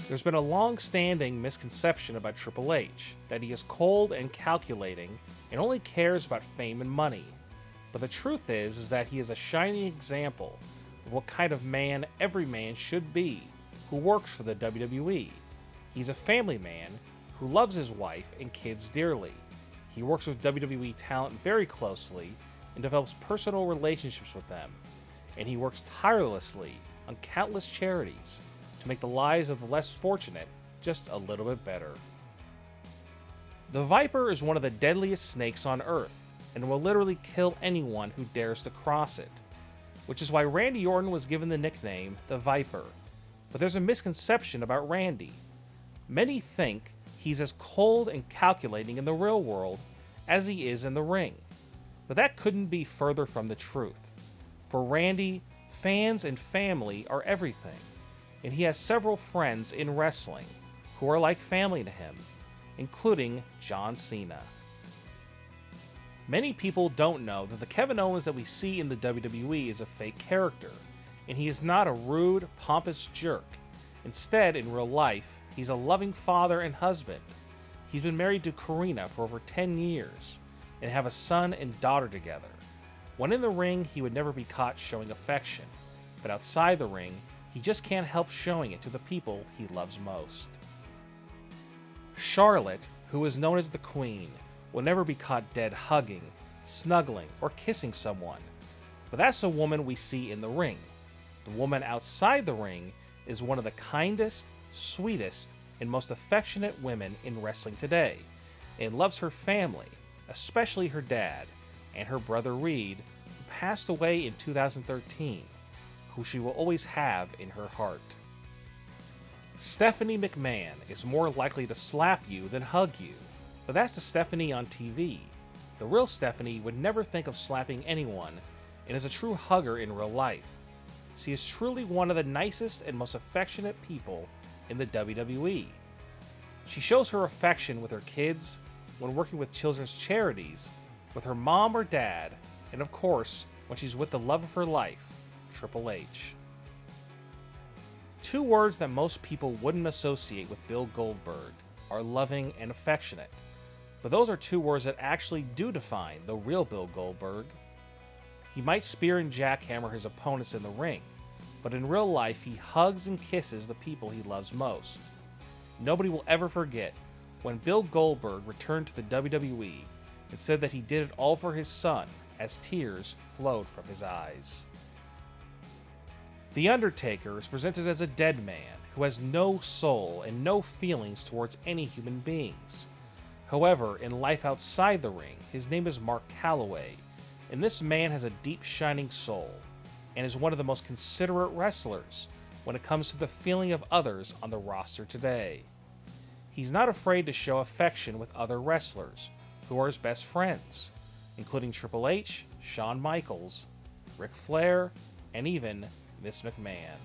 There's been a long-standing misconception about Triple H, that he is cold and calculating and only cares about fame and money. But the truth is that he is a shining example of what kind of man every man should be who works for the WWE. He's a family man who loves his wife and kids dearly. He works with WWE talent very closely and develops personal relationships with them. And he works tirelessly on countless charities to make the lives of the less fortunate just a little bit better. The Viper is one of the deadliest snakes on Earth and will literally kill anyone who dares to cross it, which is why Randy Orton was given the nickname the Viper. But there's a misconception about Randy. Many think he's as cold and calculating in the real world as he is in the ring. But that couldn't be further from the truth. For Randy, fans and family are everything, and he has several friends in wrestling who are like family to him, including John Cena. Many people don't know that the Kevin Owens that we see in the WWE is a fake character, and he is not a rude, pompous jerk. Instead, in real life, he's a loving father and husband. He's been married to Karina for over 10 years, and have a son and daughter together. When in the ring, he would never be caught showing affection, but outside the ring, he just can't help showing it to the people he loves most. Charlotte, who is known as the Queen, will never be caught dead hugging, snuggling, or kissing someone, but that's the woman we see in the ring. The woman outside the ring is one of the kindest, sweetest, and most affectionate women in wrestling today, and loves her family, especially her dad, and her brother Reed, who passed away in 2013, who she will always have in her heart. Stephanie McMahon is more likely to slap you than hug you, but that's the Stephanie on TV. The real Stephanie would never think of slapping anyone and is a true hugger in real life. She is truly one of the nicest and most affectionate people in the WWE. She shows her affection with her kids, when working with children's charities, with her mom or dad, and of course, when she's with the love of her life, Triple H. Two words that most people wouldn't associate with Bill Goldberg are loving and affectionate, but those are two words that actually do define the real Bill Goldberg. He might spear and jackhammer his opponents in the ring, but in real life he hugs and kisses the people he loves most. Nobody will ever forget when Bill Goldberg returned to the WWE and said that he did it all for his son as tears flowed from his eyes. The Undertaker is presented as a dead man who has no soul and no feelings towards any human beings. However, in life outside the ring, his name is Mark Calloway, and this man has a deep shining soul and is one of the most considerate wrestlers when it comes to the feeling of others on the roster today. He's not afraid to show affection with other wrestlers who are his best friends, including Triple H, Shawn Michaels, Ric Flair, and even Miss McMahon.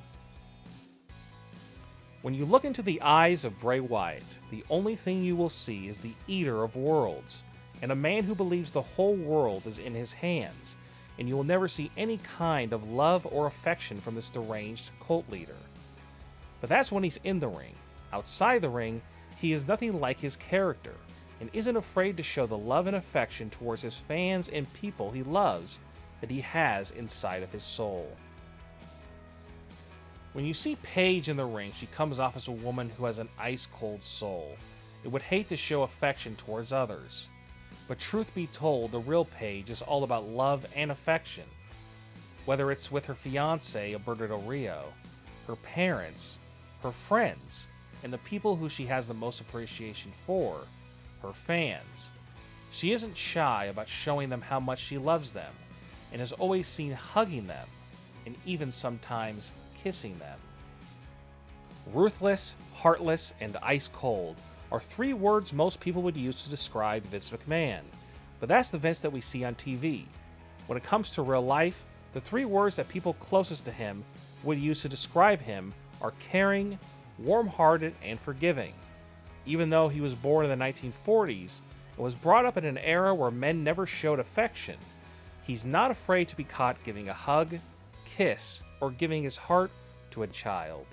When you look into the eyes of Bray Wyatt, the only thing you will see is the Eater of Worlds, and a man who believes the whole world is in his hands, and you will never see any kind of love or affection from this deranged cult leader. But that's when he's in the ring. Outside the ring, he is nothing like his character, and isn't afraid to show the love and affection towards his fans and people he loves that he has inside of his soul. When you see Paige in the ring, she comes off as a woman who has an ice-cold soul and would hate to show affection towards others. But truth be told, the real Paige is all about love and affection. Whether it's with her fiancé, Alberto Del Rio, her parents, her friends, and the people who she has the most appreciation for, her fans. She isn't shy about showing them how much she loves them, and is always seen hugging them, and even sometimes kissing them. Ruthless, heartless, and ice cold are three words most people would use to describe Vince McMahon, but that's the Vince that we see on TV. When it comes to real life, the three words that people closest to him would use to describe him are caring, warm-hearted, and forgiving. Even though he was born in the 1940s and was brought up in an era where men never showed affection, he's not afraid to be caught giving a hug, kiss, or giving his heart to a child.